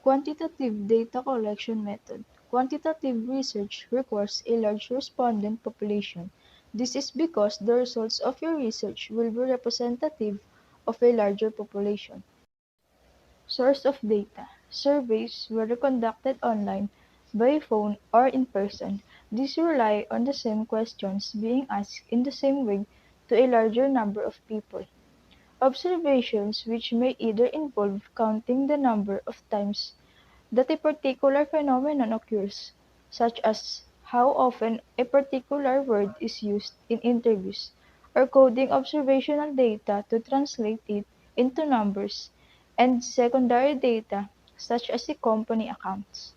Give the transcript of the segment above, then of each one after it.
Quantitative data collection method. Quantitative research requires a large respondent population. This is because the results of your research will be representative of a larger population. Source of data. Surveys, whether conducted online, by phone, or in person, these rely on the same questions being asked in the same way to a larger number of people. Observations, which may either involve counting the number of times that a particular phenomenon occurs, such as how often a particular word is used in interviews, or coding observational data to translate it into numbers, and secondary data, such as the company accounts.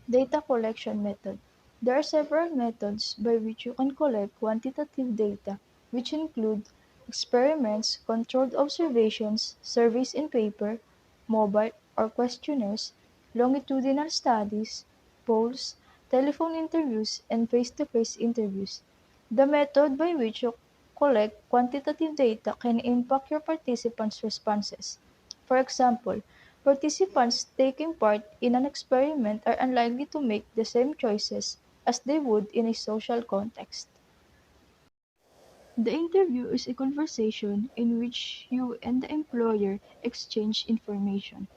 Data collection method. There are several methods by which you can collect quantitative data, which include experiments, controlled observations, surveys in paper, mobile or questionnaires, longitudinal studies, polls, telephone interviews, and face-to-face interviews. The method by which you collect quantitative data can impact your participants' responses. For example, participants taking part in an experiment are unlikely to make the same choices as they would in a social context. The interview is a conversation in which you and the employer exchange information.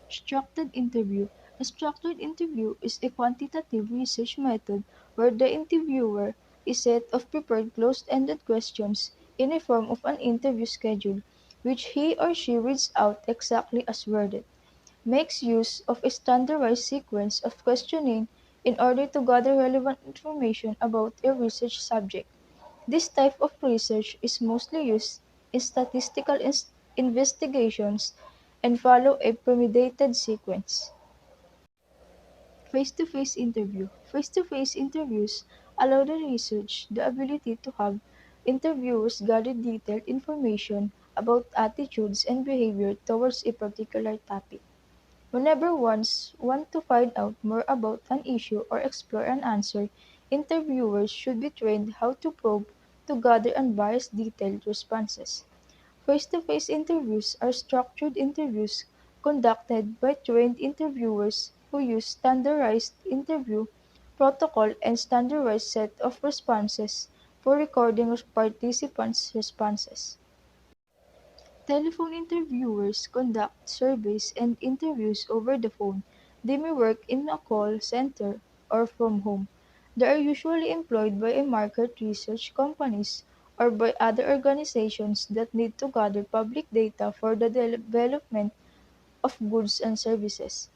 Structured interview. A structured interview is a quantitative research method where the interviewer is set of prepared closed-ended questions in a form of an interview schedule, which he or she reads out exactly as worded, makes use of a standardized sequence of questioning in order to gather relevant information about a research subject. This type of research is mostly used in statistical investigations and follow a premeditated sequence. Face-to-face interview. Face-to-face interviews allow the research the ability to have interviewers gather detailed information about attitudes and behavior towards a particular topic. Whenever ones want to find out more about an issue or explore an answer, interviewers should be trained how to probe to gather unbiased detailed responses. Face-to-face interviews are structured interviews conducted by trained interviewers who use standardized interview protocol and standardized set of responses for recording of participants' responses. Telephone interviewers conduct surveys and interviews over the phone. They may work in a call center or from home. They are usually employed by a market research companies or by other organizations that need to gather public data for the development of goods and services.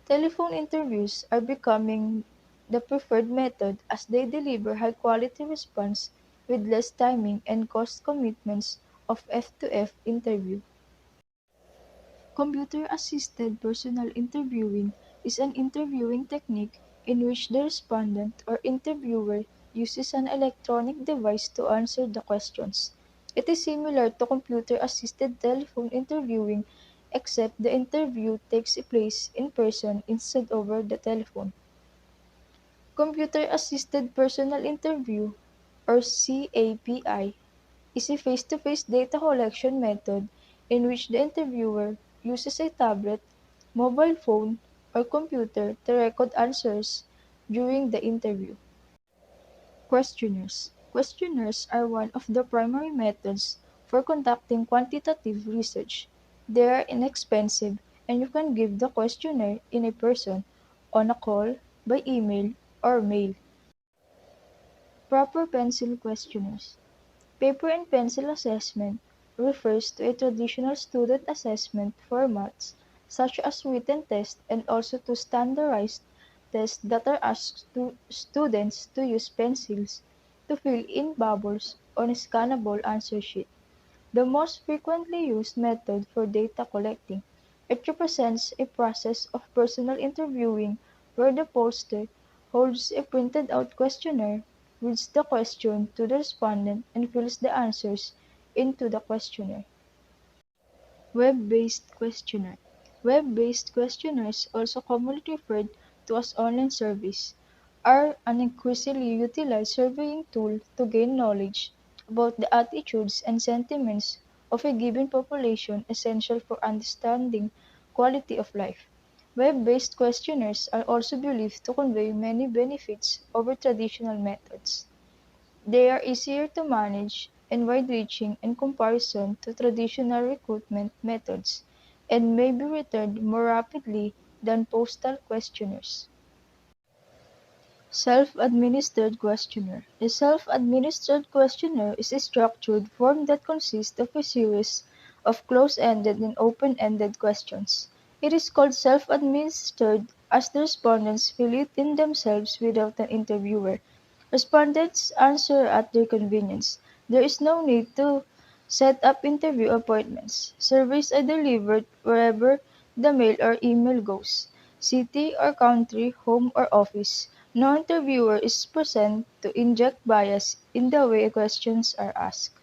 Telephone interviews are becoming the preferred method as they deliver high-quality response with less timing and cost commitments of F-to-F interview. Computer-assisted personal interviewing is an interviewing technique in which the respondent or interviewer uses an electronic device to answer the questions. It is similar to computer-assisted telephone interviewing, except the interview takes place in person instead over the telephone. Computer-assisted personal interview, or CAPI, is a face-to-face data collection method in which the interviewer uses a tablet, mobile phone, or computer to record answers during the interview. Questionnaires. Questionnaires are one of the primary methods for conducting quantitative research. They are inexpensive, and you can give the questionnaire in person, on a call, by email, or mail. Proper pencil questionnaires. Paper and pencil assessment refers to a traditional student assessment formats such as written tests and also to standardized tests that are asked to students to use pencils to fill in bubbles on a scannable answer sheet. The most frequently used method for data collecting. It represents a process of personal interviewing where the pollster holds a printed out questionnaire, reads the question to the respondent, and fills the answers into the questionnaire. Web-based questionnaire. Web-based questionnaires, also commonly referred to as online surveys, are an increasingly utilized surveying tool to gain knowledge about the attitudes and sentiments of a given population essential for understanding quality of life. Web-based questionnaires are also believed to convey many benefits over traditional methods. They are easier to manage and wide-reaching in comparison to traditional recruitment methods, and may be returned more rapidly than postal questionnaires. Self-administered questionnaire. A self-administered questionnaire is a structured form that consists of a series of close-ended and open-ended questions. It is called self-administered as the respondents fill it in themselves without an interviewer. Respondents answer at their convenience. There is no need to set up interview appointments. Surveys are delivered wherever the mail or email goes, city or country, home or office. No interviewer is present to inject bias in the way questions are asked.